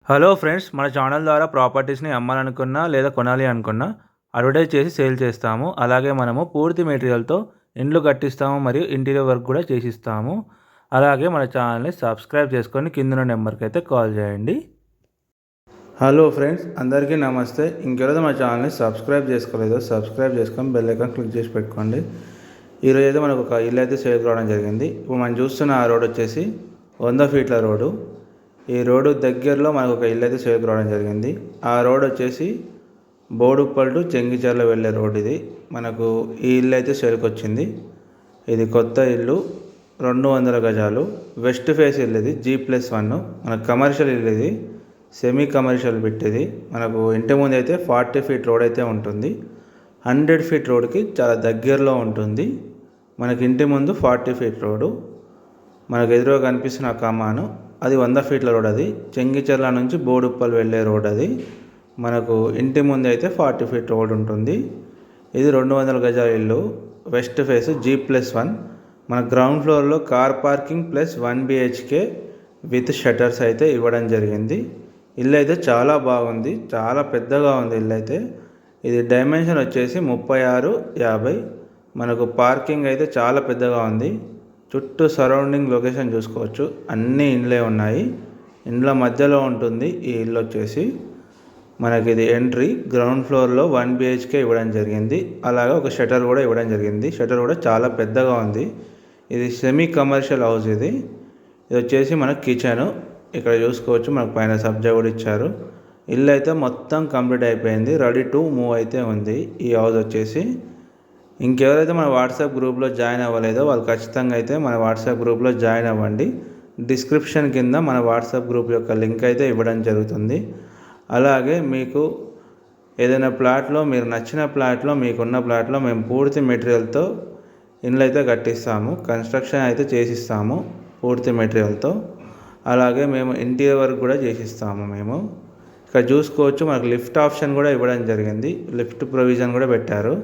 Hello friends, మన channel ద్వారా ప్రాపర్టీస్ని అమ్మాలనుకున్నా లేదా కొనాలి అనుకున్నా అడ్వర్టైజ్ చేసి సేల్ చేస్తాము. అలాగే మనము పూర్తి మెటీరియల్తో ఇండ్లు కట్టిస్తాము మరియు ఇంటీరియర్ వర్క్ కూడా చేసిస్తాము. అలాగే మన ఛానల్ని సబ్స్క్రైబ్ చేసుకొని కింద నెంబర్కి అయితే కాల్ చేయండి. హలో ఫ్రెండ్స్, అందరికీ నమస్తే. ఇంకెవరైతే మన ఛానల్ని సబ్స్క్రైబ్ చేసుకోలేదో సబ్స్క్రైబ్ చేసుకొని బెల్ ఐకాన్ క్లిక్ చేసి పెట్టుకోండి. ఈరోజు అయితే మనకు ఒక ఇల్లు అయితే సేల్ రావడం జరిగింది. ఇప్పుడు మనం చూస్తున్న ఆ రోడ్ వచ్చేసి 100 ఫీట్ల రోడ్డు. ఈ రోడ్డు దగ్గరలో మనకు ఒక ఇల్లు అయితే సేల్కి రావడం జరిగింది. ఆ రోడ్ వచ్చేసి బోడుప్పల్ టు చెంగిచెర్ల వెళ్ళే రోడ్ ఇది. మనకు ఈ ఇల్లు అయితే సేల్కి వచ్చింది. ఇది కొత్త ఇల్లు, 200 గజాలు, వెస్ట్ ఫేస్ ఇల్లు. ఇది G+1 మనకు కమర్షియల్ ఇల్లు. ఇది సెమీ కమర్షియల్ బిట్. ఇది మనకు ఇంటి ముందు అయితే 40 ఫీట్ రోడ్ అయితే ఉంటుంది. 100 ఫీట్ రోడ్కి చాలా దగ్గరలో ఉంటుంది. మనకి ఇంటి ముందు 40 ఫీట్ రోడ్డు. మనకు ఎదురుగా కనిపిస్తున్న కమాను అది 100 ఫీట్ల రోడ్. అది చెంగిచెర్ల నుంచి బోడుప్పల్ వెళ్ళే రోడ్. అది మనకు ఇంటి ముందు అయితే 40 ఫీట్ రోడ్ ఉంటుంది. ఇది 200 గజాల ఇల్లు, వెస్ట్ ఫేస్, G+1. మన గ్రౌండ్ ఫ్లోర్లో car parking plus 1 BHK with shutters అయితే ఇవ్వడం జరిగింది. ఇల్లు అయితే చాలా బాగుంది, చాలా పెద్దగా ఉంది ఇల్లు అయితే. ఇది డైమెన్షన్ వచ్చేసి 36-50. మనకు పార్కింగ్ అయితే చాలా పెద్దగా ఉంది. చుట్టూ సరౌండింగ్ లొకేషన్ చూసుకోవచ్చు, అన్ని ఇండ్లే ఉన్నాయి. ఇండ్ల మధ్యలో ఉంటుంది ఈ ఇల్లు వచ్చేసి. మనకి ఇది ఎంట్రీ. గ్రౌండ్ ఫ్లోర్లో 1 BHK ఇవ్వడం జరిగింది. అలాగే ఒక షటర్ కూడా ఇవ్వడం జరిగింది. షటర్ కూడా చాలా పెద్దగా ఉంది. ఇది సెమీ కమర్షియల్ హౌస్. ఇది వచ్చేసి మనకు కిచెను. ఇక్కడ చూసుకోవచ్చు, మనకు పైన సబ్జా కూడా ఇచ్చారు. ఇల్లు అయితే మొత్తం కంప్లీట్ అయిపోయింది, రెడీ టు మూవ్ అయితే ఉంది ఈ హౌస్ వచ్చేసి. ఇంకెవరైతే మన వాట్సాప్ గ్రూప్లో జాయిన్ అవ్వలేదో వాళ్ళు ఖచ్చితంగా అయితే మన వాట్సాప్ గ్రూప్లో జాయిన్ అవ్వండి. డిస్క్రిప్షన్ కింద మన వాట్సాప్ గ్రూప్ యొక్క లింక్ అయితే ఇవ్వడం జరుగుతుంది. అలాగే మీకు ఏదైనా ప్లాట్లో, మీరు నచ్చిన ప్లాట్లో, మీకున్న ప్లాట్లో మేము పూర్తి మెటీరియల్తో ఇండ్లు అయితే కట్టిస్తాము, కన్స్ట్రక్షన్ అయితే చేసిస్తాము పూర్తి మెటీరియల్తో. అలాగే మేము ఇంటీరియర్ వర్క్ కూడా చేసిస్తాము మేము. ఇక్కడ చూసుకోవచ్చు, మనకు లిఫ్ట్ ఆప్షన్ కూడా ఇవ్వడం జరిగింది. లిఫ్ట్ ప్రొవిజన్ కూడా పెట్టారు.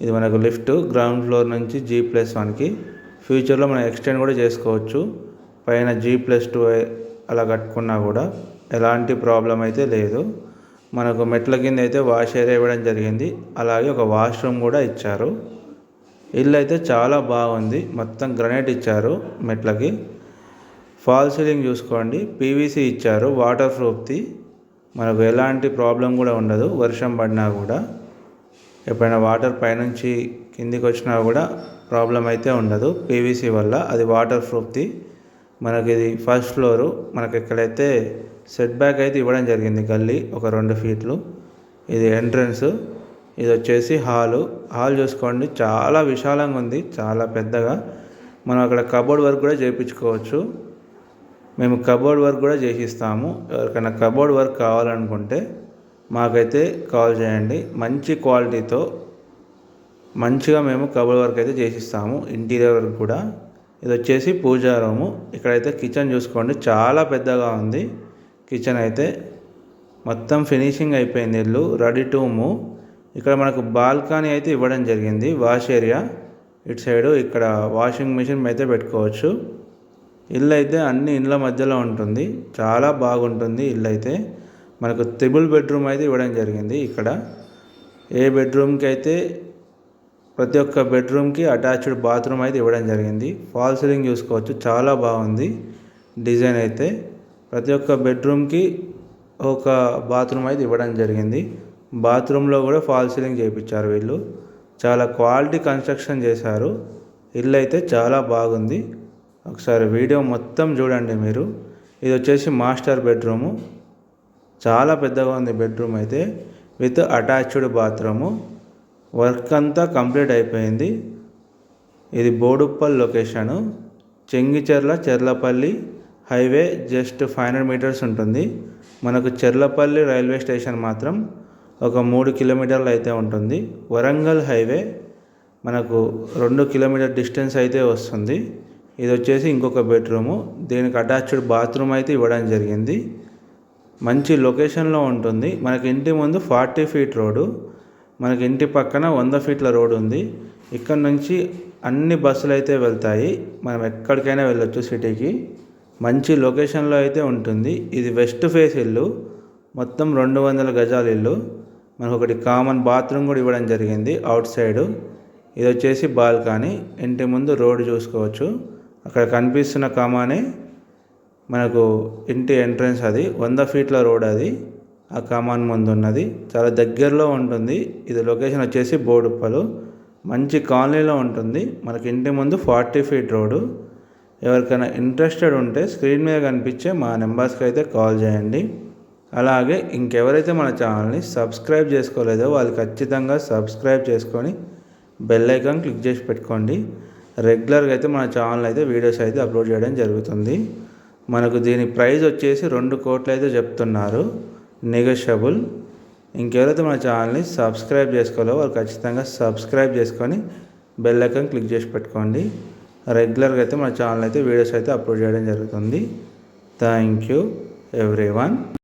ఇది మనకు లిఫ్ట్ గ్రౌండ్ ఫ్లోర్ నుంచి G+1కి. ఫ్యూచర్లో మనం ఎక్స్టెండ్ కూడా చేసుకోవచ్చు. పైన G+2 అలా కట్టుకున్నా కూడా ఎలాంటి ప్రాబ్లం అయితే లేదు. మనకు మెట్ల కింద అయితే వాష్ ఏరియా ఇవ్వడం జరిగింది. అలాగే ఒక వాష్రూమ్ కూడా ఇచ్చారు. ఇల్లు అయితే చాలా బాగుంది, మొత్తం గ్రనైట్ ఇచ్చారు మెట్లకి. ఫాల్ సీలింగ్ చూసుకోండి, PVC ఇచ్చారు, వాటర్ ప్రూఫ్ది. మనకు ఎలాంటి ప్రాబ్లం కూడా ఉండదు. వర్షం పడినా కూడా, ఎప్పుడైనా వాటర్ పైనుంచి కిందికి వచ్చినా కూడా ప్రాబ్లం అయితే ఉండదు PVC వల్ల. అది వాటర్ ప్రూఫ్ది. మనకి ఇది ఫస్ట్ ఫ్లోరు. మనకి ఇక్కడైతే సెట్ బ్యాక్ అయితే ఇవ్వడం జరిగింది, గల్లీ ఒక 2 ఫీట్లు. ఇది ఎంట్రన్స్. ఇది వచ్చేసి హాల్ చూసుకోండి, చాలా విశాలంగా ఉంది, చాలా పెద్దగా. మనం అక్కడ కబోర్డ్ వర్క్ కూడా చేయించుకోవచ్చు. మేము కబోర్డ్ వర్క్ కూడా చేసిస్తాము. ఎవరికైనా కబోర్డ్ వర్క్ కావాలనుకుంటే మాకైతే కాల్ చేయండి. మంచి క్వాలిటీతో మంచిగా మేము కబోర్డ్ వర్క్ అయితే చేసిస్తాము, ఇంటీరియర్ వర్క్ కూడా. ఇది వచ్చేసి పూజా రూము. ఇక్కడైతే కిచెన్ చూసుకోండి, చాలా పెద్దగా ఉంది కిచెన్ అయితే. మొత్తం ఫినిషింగ్ అయిపోయింది ఇల్లు, రెడీ టు మూవ్. ఇక్కడ మనకు బాల్కనీ అయితే ఇవ్వడం జరిగింది, వాష్ ఏరియా. ఇటు సైడు ఇక్కడ వాషింగ్ మిషన్ అయితే పెట్టుకోవచ్చు. ఇల్లు అయితే అన్ని ఇండ్ల మధ్యలో ఉంటుంది, చాలా బాగుంటుంది ఇల్లు అయితే. మనకు 3 బెడ్రూమ్ అయితే ఇవ్వడం జరిగింది. ఇక్కడ ఏ బెడ్రూమ్కి అయితే ప్రతి ఒక్క బెడ్రూమ్కి అటాచ్డ్ బాత్రూమ్ అయితే ఇవ్వడం జరిగింది. ఫాల్ సీలింగ్ చూసుకోవచ్చు, చాలా బాగుంది డిజైన్ అయితే. ప్రతి ఒక్క బెడ్రూమ్కి ఒక బాత్రూమ్ అయితే ఇవ్వడం జరిగింది. బాత్రూంలో కూడా ఫాల్ సీలింగ్ చేయించారు వీళ్ళు. చాలా క్వాలిటీ కన్స్ట్రక్షన్ చేశారు. ఇల్లు అయితే చాలా బాగుంది. ఒకసారి వీడియో మొత్తం చూడండి మీరు. ఇది వచ్చేసి మాస్టర్ బెడ్రూము. చాలా పెద్దగా ఉంది బెడ్రూమ్ అయితే, విత్ అటాచ్డ్ బాత్రూము. వర్క్ అంతా కంప్లీట్ అయిపోయింది. ఇది Boduppal location. Chengicherla Cherlapalli highway just 500 metres ఉంటుంది. మనకు చెర్లపల్లి రైల్వే స్టేషన్ మాత్రం ఒక 3 కిలోమీటర్లు అయితే ఉంటుంది. వరంగల్ హైవే మనకు 2 కిలోమీటర్ డిస్టెన్స్ అయితే వస్తుంది. ఇది వచ్చేసి ఇంకొక బెడ్రూము. దీనికి అటాచ్డ్ బాత్రూమ్ అయితే ఇవ్వడం జరిగింది. మంచి లొకేషన్లో ఉంటుంది. మనకి ఇంటి ముందు 40 ఫీట్ రోడ్డు, మనకి ఇంటి పక్కన 100 ఫీట్ల రోడ్ ఉంది. ఇక్కడ నుంచి అన్ని బస్సులు అయితే వెళ్తాయి, మనం ఎక్కడికైనా వెళ్ళొచ్చు సిటీకి. మంచి లొకేషన్లో అయితే ఉంటుంది. ఇది వెస్ట్ ఫేస్ ఇల్లు, మొత్తం 200 గజాల ఇల్లు. మనకు ఒకటి కామన్ బాత్రూమ్ కూడా ఇవ్వడం జరిగింది అవుట్ సైడు. ఇది వచ్చేసి బాల్కనీ. ఇంటి ముందు రోడ్డు చూసుకోవచ్చు. అక్కడ కనిపిస్తున్న కమానే మనకు ఇంటి ఎంట్రన్స్. అది 100 ఫీట్ల రోడ్. అది ఆ కమాన్ ముందు ఉన్నది, చాలా దగ్గరలో ఉంటుంది. ఇది లొకేషన్ వచ్చేసి బోడుప్పలు, మంచి కాలనీలో ఉంటుంది. మనకి ఇంటి ముందు 40 ఫీట్ రోడ్డు. ఎవరికైనా ఇంట్రెస్టెడ్ ఉంటే స్క్రీన్ మీద కనిపించే మా నెంబర్స్కి అయితే కాల్ చేయండి. అలాగే ఇంకెవరైతే మన ఛానల్ని సబ్స్క్రైబ్ చేసుకోలేదో వాళ్ళు ఖచ్చితంగా సబ్స్క్రైబ్ చేసుకొని బెల్ ఐకాన్ క్లిక్ చేసి పెట్టుకోండి. రెగ్యులర్గా అయితే మన ఛానల్ అయితే వీడియోస్ అయితే అప్లోడ్ చేయడం జరుగుతుంది. మనకు దీని ప్రైస్ వచ్చేసి 2 కోట్లు అయితే చెప్తున్నారు, నెగోషియబుల్. ఇంకెవరైతే మన ఛానల్ని సబ్స్క్రైబ్ చేసుకోలేదో వాళ్ళు ఖచ్చితంగా సబ్స్క్రైబ్ చేసుకొని బెల్ ఐకాన్ క్లిక్ చేసి పెట్టుకోండి. రెగ్యులర్గా అయితే మన ఛానల్ అయితే వీడియోస్ అయితే అప్లోడ్ చేయడం జరుగుతుంది. Thank you everyone.